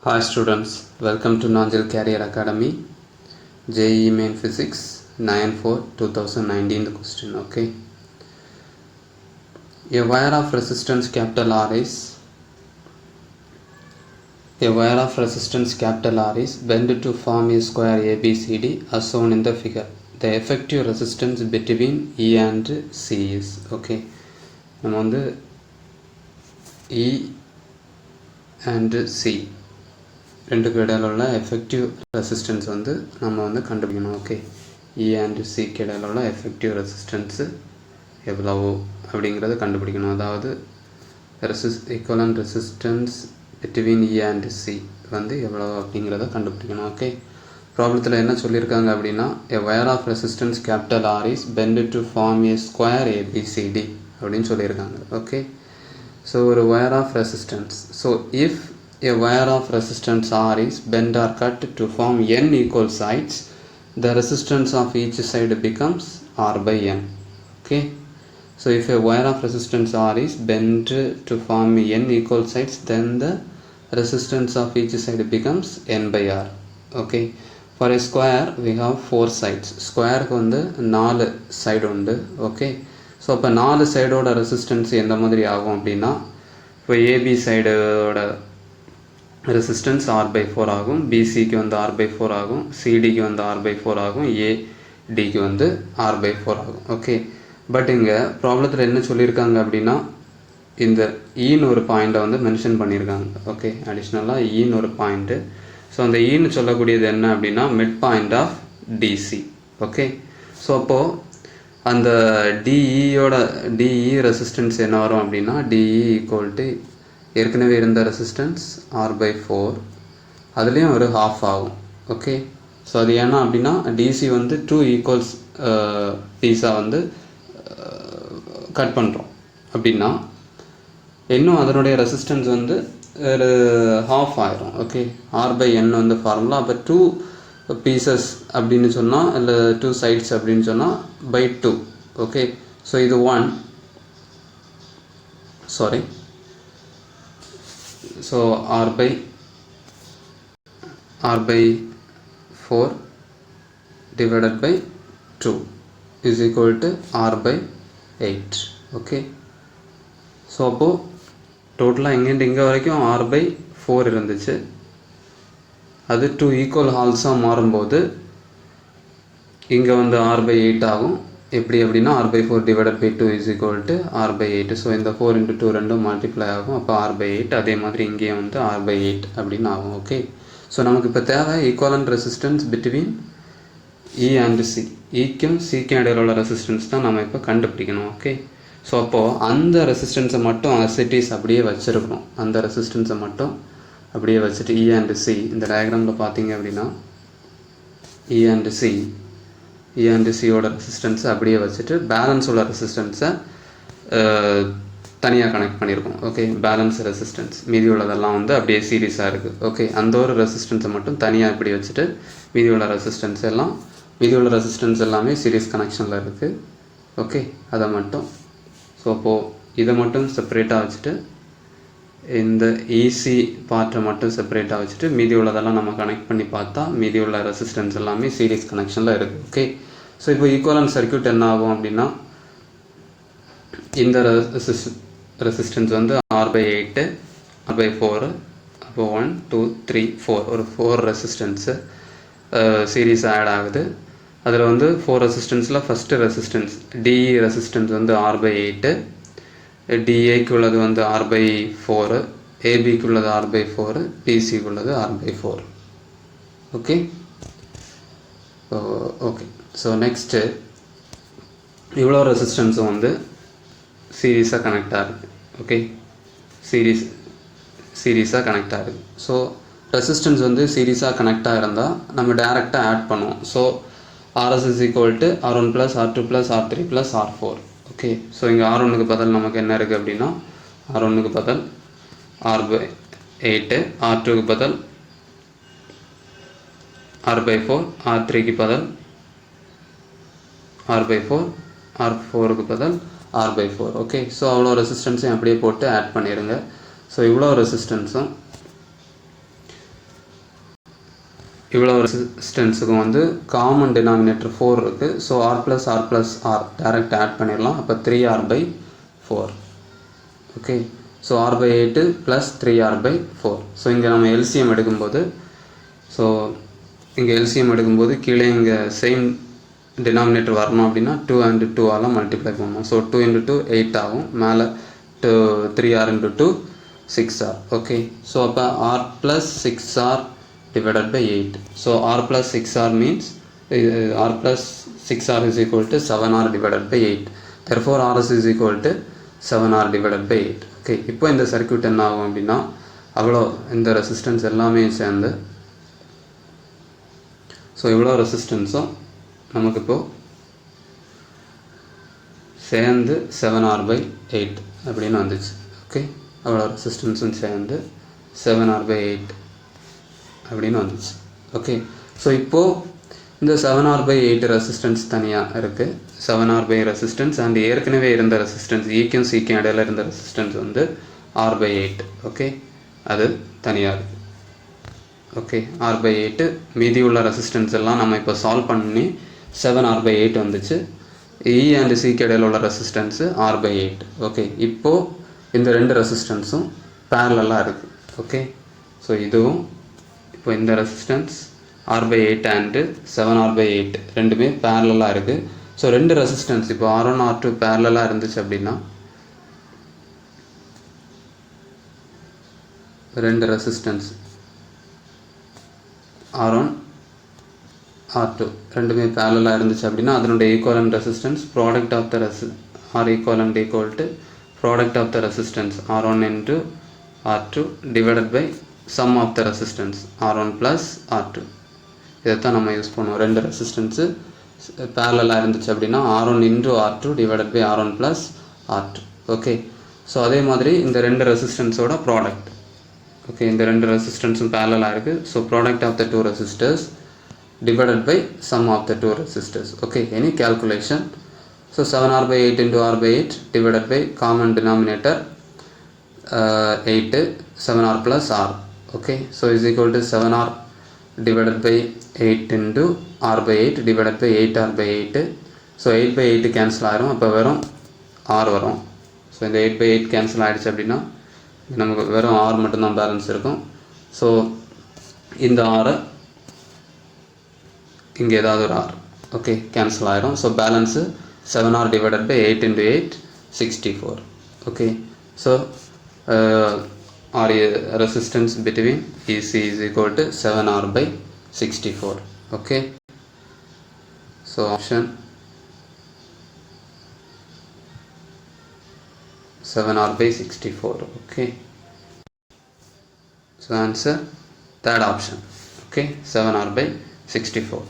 Hi students, welcome to Nanjal Career Academy. JEE Main Physics 9/4/2019 the question. Okay. A wire of resistance capital R is bent to form a square ABCD as shown in the figure. The effective resistance between E and C is okay. நம்ம வந்து E and C ரெண்டுக்கு இடையில உள்ள effective resistance வந்து நம்ம வந்து கண்டுபிடிக்கணும். Okay, E and சிக்கு இடையில உள்ள எஃபெக்டிவ் ரெசிஸ்டன்ஸு எவ்வளவோ அப்படிங்கிறத கண்டுபிடிக்கணும். அதாவது equivalent resistance between E and C வந்து எவ்வளவோ அப்படிங்கிறத கண்டுபிடிக்கணும். ஓகே, ப்ராப்ளத்தில் என்ன சொல்லியிருக்காங்க அப்படின்னா, a wire of resistance capital R is bent to form a square ABCD அப்படின்னு சொல்லியிருக்காங்க. ஓகே, ஸோ ஒரு wire of resistance, so if a wire of resistance R is bent or cut to form n equal sides, the resistance of each side becomes R by n. Okay, so if a wire of resistance R is bent to form n equal sides, then the resistance of each side becomes n by R. Okay, for a square we have 4 sides. Square க்கு வந்து 4 side உண்டு. Okay, so அப்போ 4 சைடோட resistance எந்த மாதிரி ஆகும் அப்படின்னா, இப்போ AB சைடோட resistance R by 4 ஆகும், பிசிக்கு வந்து R by 4 ஆகும், சிடிக்கு வந்து R by 4 ஆகும், ஏடிக்கு வந்து R by 4 ஆகும். ஓகே, பட் இங்கே ப்ராப்ளத்தில் என்ன சொல்லியிருக்காங்க அப்படின்னா, இந்த ஈன்னு ஒரு பாயிண்ட்டை வந்து மென்ஷன் பண்ணியிருக்காங்க. ஓகே, அடிஷ்னலாக ஈன்னு ஒரு பாயிண்ட்டு. ஸோ அந்த ஈன்னு சொல்லக்கூடியது என்ன அப்படின்னா, mid point of DC. Okay, so அப்போது அந்த டிஇ ரெசிஸ்டன்ஸ் என்ன வரும் அப்படின்னா, டிஇ ஈக்குவல் டு ஏற்கனவே இருந்த ரெசிஸ்டன்ஸ் R by 4, அதுலேயும் ஒரு ஹாஃப் ஆகும். ஓகே, ஸோ அது ஏன்னா அப்படின்னா டிசி வந்து 2 ஈக்குவல்ஸ் பீஸாக வந்து கட் பண்ணுறோம் அப்படின்னா இன்னும் அதனுடைய ரெசிஸ்டன்ஸ் வந்து ஒரு ஹாஃப் ஆயிரும். ஓகே, R by n வந்து ஃபார்முலா. அப்போ 2 பீசஸ் அப்படின்னு சொன்னால், இல்லை 2 சைட்ஸ் அப்படின்னு சொன்னால் by 2. ஓகே, ஸோ இது 1, sorry, so R by 4 divided by 2 is equal to R by 8. okay, so அப்போ டோட்டலாக இங்கேருந்து இங்கே வரைக்கும் R by 4 இருந்துச்சு. அது 2 ஈக்குவல் ஹால்ஸாக மாறும்போது இங்கே வந்து R by 8 ஆகும். எப்படி அப்படின்னா R by 4 divided by 2 is equal to R by 8. So இந்த 4 into 2 ரெண்டும் மல்டிப்ளை ஆகும். அப்போ R by 8. அதே மாதிரி இங்கேயும் வந்து R by 8 அப்படின்னு ஆகும். ஓகே, ஸோ நமக்கு இப்போ தேவை equivalent resistance between E and C. ஈக்கும் சிக்கும் இடையில உள்ள ரெசிஸ்டன்ஸ் தான் நம்ம இப்போ கண்டுபிடிக்கணும். ஓகே, ஸோ அப்போது அந்த ரெசிஸ்டன்ஸை மட்டும் அசிட்டிஸ் அப்படியே வச்சுருக்கணும். அந்த ரெசிஸ்டன்ஸை மட்டும் அப்படியே வச்சுட்டு இ அண்ட் சி இந்த டயக்ராமில் பார்த்தீங்க அப்படின்னா இ அண்ட் சியோட ரெசிஸ்டன்ஸை அப்படியே வச்சுட்டு பேலன்ஸ் உள்ள ரெசிஸ்டன்ஸை தனியாக கனெக்ட் பண்ணியிருக்கோம். ஓகே, பேலன்ஸ் ரெசிஸ்டன்ஸ் மீதி உள்ளதெல்லாம் வந்து அப்படியே சீரியஸாக இருக்குது. ஓகே, அந்த ஒரு ரெசிஸ்டன்ஸை மட்டும் தனியாக இப்படி வச்சுட்டு மீதி உள்ள ரெசிஸ்டன்ஸ் எல்லாமே சீரியஸ் கனெக்ஷனில் இருக்குது. ஓகே, அதை மட்டும், ஸோ அப்போது இதை மட்டும் செப்பரேட்டாக வச்சுட்டு இந்த ஈசி பார்ட்டை மட்டும் செப்பரேட்டாக வச்சுட்டு மீதி உள்ளதெல்லாம் நம்ம கனெக்ட் பண்ணி பார்த்தா மீதி உள்ள ரெசிஸ்டன்ஸ் எல்லாமே சீரியஸ் கனெக்ஷனில் இருக்குது. ஓகே, ஸோ இப்போ ஈக்குவலன்ட் சர்க்யூட் என்ன ஆகும் அப்படின்னா, இந்த ரெசிஸ்டன்ஸ் வந்து R by 8, R by 4, அப்போ 1 2 3 4 ஒரு 4 ரெசிஸ்டன்ஸு சீரீஸ் ஆட் ஆகுது. அதில் வந்து 4 ரெசிஸ்டன்ஸில் ஃபஸ்ட்டு ரெசிஸ்டன்ஸ் டிஇ ரெசிஸ்டன்ஸ் வந்து R by 8, டிஏக்கு உள்ளது வந்து R by 4, ஏபிக்கு உள்ளது R by 4, பிசிக்கு உள்ளது R by 4. Okay, okay, so next இவ்வளோ ரெசிஸ்டன்ஸும் வந்து சீரீஸாக கனெக்ட் ஆகுது. ஓகே, சீரீஸாக கனெக்ட் ஆகுது. ஸோ ரெசிஸ்டன்ஸ் வந்து சீரீஸாக கனெக்டாக இருந்தால் நம்ம டேரெக்டாக ஆட் பண்ணுவோம். So RS is equal to R1 plus R2 plus R3 plus R4. Okay, so இங்கே R1க்கு பதில் நமக்கு என்ன இருக்குது அப்படின்னா, R1க்கு பதில் R by 8, R2க்கு பதில் R by 4, R3க்கு பதில் R by 4, R4க்கு பதில் R by 4. ஓகே, ஸோ அவ்வளோ ரெசிஸ்டன்ஸையும் அப்படியே போட்டு ஆட் பண்ணிடுங்க. ஸோ இவ்வளோ ரெசிஸ்டன்ஸும் இவ்வளோ ரெசிஸ்டன்ஸுக்கும் வந்து காமன் டினாமினேட்டர் 4 இருக்குது. So R plus direct add பண்ணிடலாம். அப்போ 3r/4. Okay, so r/8 plus 3r/4. So இங்கே நம்ம எல்சிஎம் எடுக்கும்போது, ஸோ இங்கே எல்சிஎம் எடுக்கும்போது கீழே இங்கே சேம் டினாமினேட்டர் வரணும் அப்படின்னா 2 and 2 மல்டிப்ளை பண்ணணும். ஸோ 2 × 2 8 ஆகும். மேலே 3r × 2 6r. ஓகே, ஸோ அப்போ r + 6r divided by 8. So r plus 6r means r plus 6r is equal to 7r divided by 8. Therefore rs is equal to 7r divided by 8. Okay, இப்போ இந்த circuit என்ன ஆகும் அப்படின்னா, அவ்வளோ இந்த resistance எல்லாமே சேர்ந்து, ஸோ இவ்வளோ ரெசிஸ்டன்ஸும் நமக்கு இப்போ சேர்ந்து 7r/8 அப்படின்னு வந்துச்சு. ஓகே, அவ்வளோ ரெசிஸ்டன்ஸும் சேர்ந்து 7r/8 அப்படின்னு வந்துச்சு. ஓகே, ஸோ இப்போது இந்த 7r/8 ரெசிஸ்டன்ஸ் தனியாக இருக்குது. 7r/ ரெசிஸ்டன்ஸ் அண்ட் ஏற்கனவே இருந்த ரெசிஸ்டன்ஸ் ஈக்கும் சிக்கும் இடையில இருந்த ரெசிஸ்டன்ஸ் வந்து r/8. ஓகே, அது தனியாக இருக்குது. ஓகே, r/8 மீதி உள்ள ரெசிஸ்டன்ஸ் எல்லாம் நம்ம இப்போ சால்வ் பண்ணி 7r/8 வந்துச்சு. இ அண்ட் சிக்கு இடையில உள்ள ரெசிஸ்டன்ஸு r/8. ஓகே, இப்போது இந்த ரெண்டு ரெசிஸ்டன்ஸும் பேரலாக இருக்குது. ஓகே, ஸோ இதுவும் இப்போ இந்த ரெசிஸ்டன்ஸ் r/8 அண்டு 7r/8 ரெண்டுமே பேரலாக இருக்குது. ஸோ ரெண்டு ரெசிஸ்டன்ஸ் இப்போ R1 R2 பேரலாக இருந்துச்சு அப்படின்னா, ரெண்டு ரெசிஸ்டன்ஸ் R1 R2 ரெண்டுமே பேரலாக இருந்துச்சு அப்படின்னா அதனுடைய equivalent resistance product of the R equivalent equal to product of the resistance R1 into R2 divided by sum of the resistance R1 plus R2. இதைத்தான் நம்ம யூஸ் பண்ணுவோம். ரெண்டு ரெசிஸ்டன்ஸு பேரலாக இருந்துச்சு அப்படின்னா R1 into R2 divided by R1 plus R2. Okay, so அதே மாதிரி இந்த ரெண்டு ரெசிஸ்டன்ஸோட ப்ராடக்ட். ஓகே, இந்த ரெண்டு ரெசிஸ்டன்ஸும் பேரலாக இருக்குது. So product of the two resistors divided by sum of the two resistors. Okay, any calculation. So 7r/8 into r/8 divided by common denominator 8, 7r plus r. Okay, so is equal to 7r divided by 8 into r/8 divided by 8r/8. So 8/8 cancel ஆயிரும். அப்போ வெறும் r வரும். So இந்த 8/8 cancel ஆகிடுச்சு அப்படின்னா நமக்கு வெறும் r மட்டும்தான் பேலன்ஸ் இருக்கும். ஸோ இந்த r இங்கே ஏதாவது ஒரு r. ஓகே, கேன்சல் ஆயிரும். So balance 7r divided by 8 into 8 64. Okay, so r resistance between EC is equal to 7r/64. Okay, so option 7r/64. Okay, so answer third option. Okay, 7r/64.